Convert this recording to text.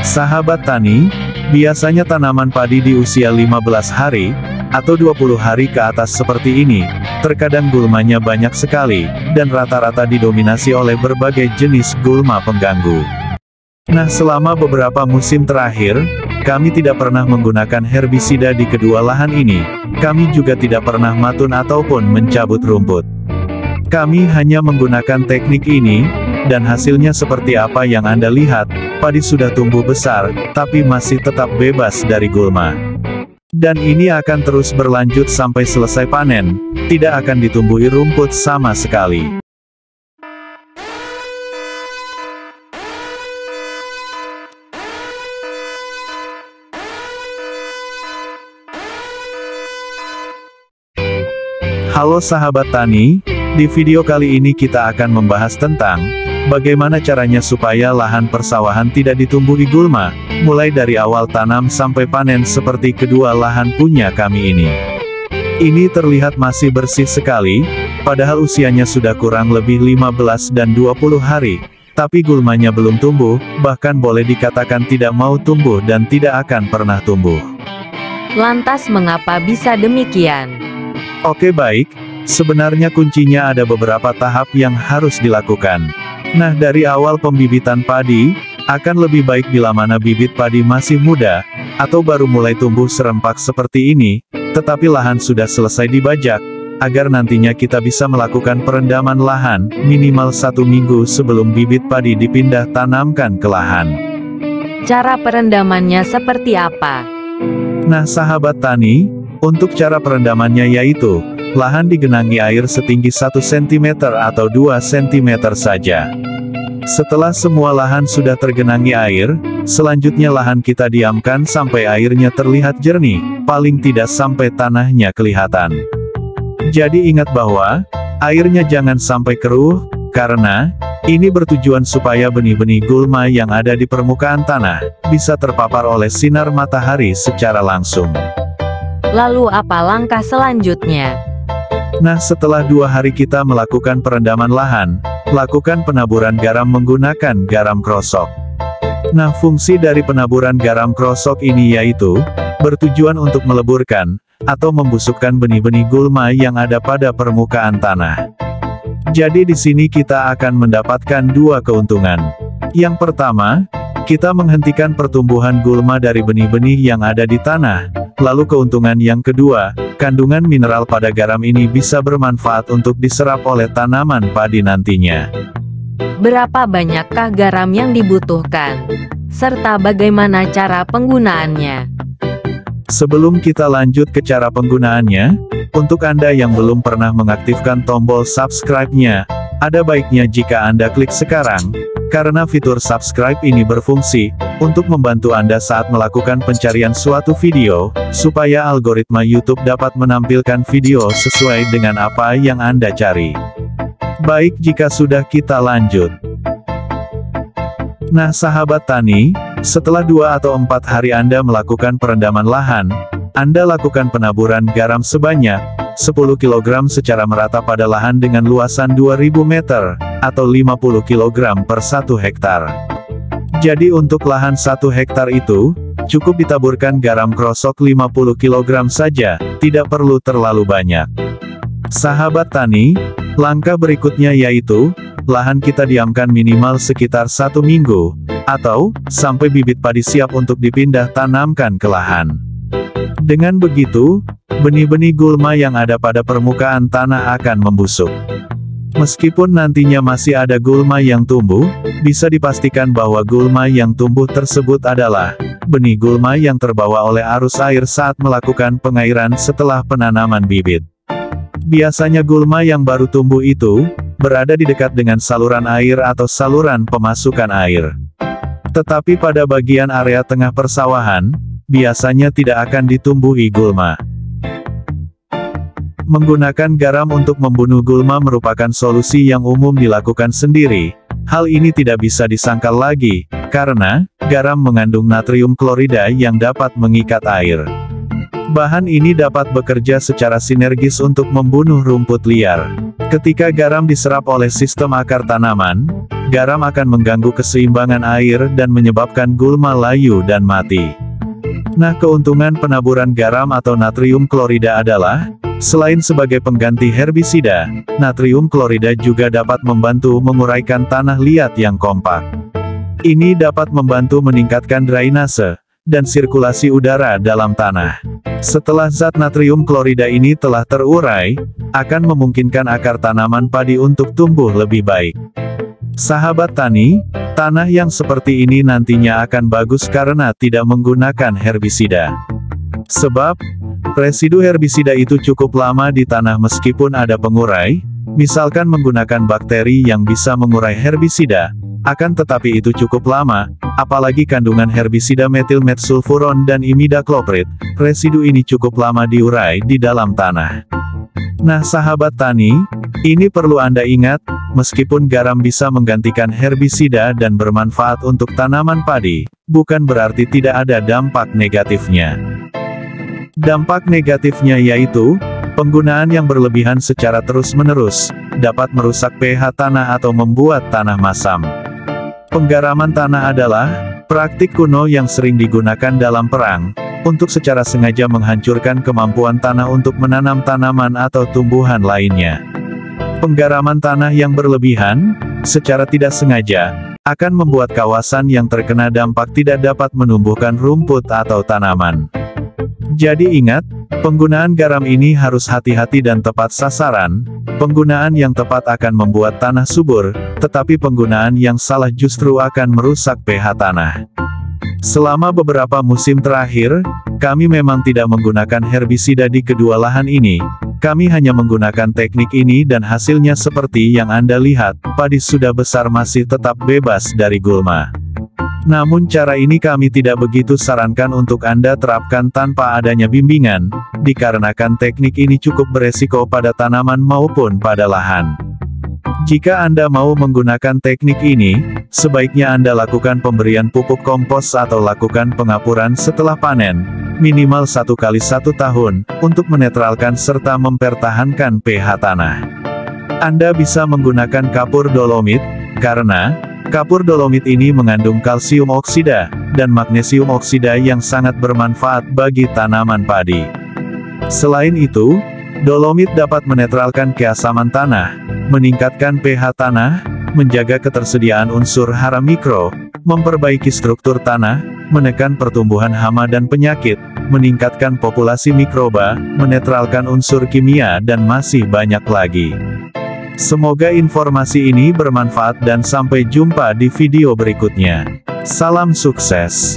Sahabat tani, biasanya tanaman padi di usia 15 hari, atau 20 hari ke atas seperti ini, terkadang gulmanya banyak sekali, dan rata-rata didominasi oleh berbagai jenis gulma pengganggu. Nah, selama beberapa musim terakhir, kami tidak pernah menggunakan herbisida di kedua lahan ini. Kami juga tidak pernah matun ataupun mencabut rumput. Kami hanya menggunakan teknik ini, dan hasilnya seperti apa yang Anda lihat, padi sudah tumbuh besar, tapi masih tetap bebas dari gulma. Dan ini akan terus berlanjut sampai selesai panen, tidak akan ditumbuhi rumput sama sekali. Halo sahabat tani, di video kali ini kita akan membahas tentang bagaimana caranya supaya lahan persawahan tidak ditumbuhi gulma, mulai dari awal tanam sampai panen seperti kedua lahan punya kami ini. Ini terlihat masih bersih sekali, padahal usianya sudah kurang lebih 15 dan 20 hari, tapi gulmanya belum tumbuh, bahkan boleh dikatakan tidak mau tumbuh dan tidak akan pernah tumbuh. Lantas mengapa bisa demikian? Oke baik, sebenarnya kuncinya ada beberapa tahap yang harus dilakukan. Nah, dari awal pembibitan padi, akan lebih baik bila mana bibit padi masih muda, atau baru mulai tumbuh serempak seperti ini, tetapi lahan sudah selesai dibajak, agar nantinya kita bisa melakukan perendaman lahan, minimal 1 minggu sebelum bibit padi dipindah tanamkan ke lahan. Cara perendamannya seperti apa? Nah sahabat tani, untuk cara perendamannya yaitu, lahan digenangi air setinggi 1 cm atau 2 cm saja. Setelah semua lahan sudah tergenangi air, selanjutnya lahan kita diamkan sampai airnya terlihat jernih, paling tidak sampai tanahnya kelihatan. Jadi ingat bahwa, airnya jangan sampai keruh, karena, ini bertujuan supaya benih-benih gulma yang ada di permukaan tanah, bisa terpapar oleh sinar matahari secara langsung. Lalu apa langkah selanjutnya? Nah, setelah 2 hari kita melakukan perendaman lahan, lakukan penaburan garam menggunakan garam krosok. Nah, fungsi dari penaburan garam krosok ini yaitu, bertujuan untuk meleburkan, atau membusukkan benih-benih gulma yang ada pada permukaan tanah. Jadi di sini kita akan mendapatkan 2 keuntungan. Yang pertama, kita menghentikan pertumbuhan gulma dari benih-benih yang ada di tanah. Lalu keuntungan yang kedua, kandungan mineral pada garam ini bisa bermanfaat untuk diserap oleh tanaman padi nantinya. Berapa banyakkah garam yang dibutuhkan? Serta bagaimana cara penggunaannya? Sebelum kita lanjut ke cara penggunaannya, untuk Anda yang belum pernah mengaktifkan tombol subscribe-nya, ada baiknya jika Anda klik sekarang, karena fitur subscribe ini berfungsi untuk membantu Anda saat melakukan pencarian suatu video, supaya algoritma YouTube dapat menampilkan video sesuai dengan apa yang Anda cari. Baik, jika sudah, kita lanjut. Nah sahabat tani, setelah 2 atau 4 hari Anda melakukan perendaman lahan, Anda lakukan penaburan garam sebanyak 10 kg secara merata pada lahan dengan luasan 2000 meter, atau 50 kg per 1 hektar. Jadi untuk lahan 1 hektar itu, cukup ditaburkan garam krosok 50 kg saja, tidak perlu terlalu banyak. Sahabat tani, langkah berikutnya yaitu, lahan kita diamkan minimal sekitar 1 minggu, atau, sampai bibit padi siap untuk dipindah tanamkan ke lahan. Dengan begitu, benih-benih gulma yang ada pada permukaan tanah akan membusuk. Meskipun nantinya masih ada gulma yang tumbuh, bisa dipastikan bahwa gulma yang tumbuh tersebut adalah benih gulma yang terbawa oleh arus air saat melakukan pengairan setelah penanaman bibit. Biasanya gulma yang baru tumbuh itu berada di dekat dengan saluran air atau saluran pemasukan air. Tetapi pada bagian area tengah persawahan, biasanya tidak akan ditumbuhi gulma. Menggunakan garam untuk membunuh gulma merupakan solusi yang umum dilakukan sendiri. Hal ini tidak bisa disangkal lagi, karena garam mengandung natrium klorida yang dapat mengikat air. Bahan ini dapat bekerja secara sinergis untuk membunuh rumput liar. Ketika garam diserap oleh sistem akar tanaman, garam akan mengganggu keseimbangan air dan menyebabkan gulma layu dan mati. Nah, keuntungan penaburan garam atau natrium klorida adalah, selain sebagai pengganti herbisida, natrium klorida juga dapat membantu menguraikan tanah liat yang kompak. Ini dapat membantu meningkatkan drainase dan sirkulasi udara dalam tanah. Setelah zat natrium klorida ini telah terurai, akan memungkinkan akar tanaman padi untuk tumbuh lebih baik. Sahabat tani, tanah yang seperti ini nantinya akan bagus karena tidak menggunakan herbisida. Sebab, residu herbisida itu cukup lama di tanah meskipun ada pengurai, misalkan menggunakan bakteri yang bisa mengurai herbisida, akan tetapi itu cukup lama, apalagi kandungan herbisida metilmetsulfuron dan imidacloprid, residu ini cukup lama diurai di dalam tanah. Nah sahabat tani, ini perlu Anda ingat, meskipun garam bisa menggantikan herbisida dan bermanfaat untuk tanaman padi, bukan berarti tidak ada dampak negatifnya. Dampak negatifnya yaitu, penggunaan yang berlebihan secara terus-menerus, dapat merusak pH tanah atau membuat tanah masam. Penggaraman tanah adalah praktik kuno yang sering digunakan dalam perang, untuk secara sengaja menghancurkan kemampuan tanah untuk menanam tanaman atau tumbuhan lainnya. Penggaraman tanah yang berlebihan, secara tidak sengaja, akan membuat kawasan yang terkena dampak tidak dapat menumbuhkan rumput atau tanaman. Jadi ingat, penggunaan garam ini harus hati-hati dan tepat sasaran. Penggunaan yang tepat akan membuat tanah subur, tetapi penggunaan yang salah justru akan merusak pH tanah. Selama beberapa musim terakhir, kami memang tidak menggunakan herbisida di kedua lahan ini. Kami hanya menggunakan teknik ini dan hasilnya seperti yang Anda lihat, padi sudah besar masih tetap bebas dari gulma. Namun cara ini kami tidak begitu sarankan untuk Anda terapkan tanpa adanya bimbingan, dikarenakan teknik ini cukup beresiko pada tanaman maupun pada lahan. Jika Anda mau menggunakan teknik ini, sebaiknya Anda lakukan pemberian pupuk kompos atau lakukan pengapuran setelah panen, minimal 1 kali 1 tahun, untuk menetralkan serta mempertahankan pH tanah. Anda bisa menggunakan kapur dolomit, karena kapur dolomit ini mengandung kalsium oksida dan magnesium oksida yang sangat bermanfaat bagi tanaman padi. Selain itu, dolomit dapat menetralkan keasaman tanah, meningkatkan pH tanah, menjaga ketersediaan unsur hara mikro, memperbaiki struktur tanah, menekan pertumbuhan hama dan penyakit, meningkatkan populasi mikroba, menetralkan unsur kimia dan masih banyak lagi. Semoga informasi ini bermanfaat dan sampai jumpa di video berikutnya. Salam sukses.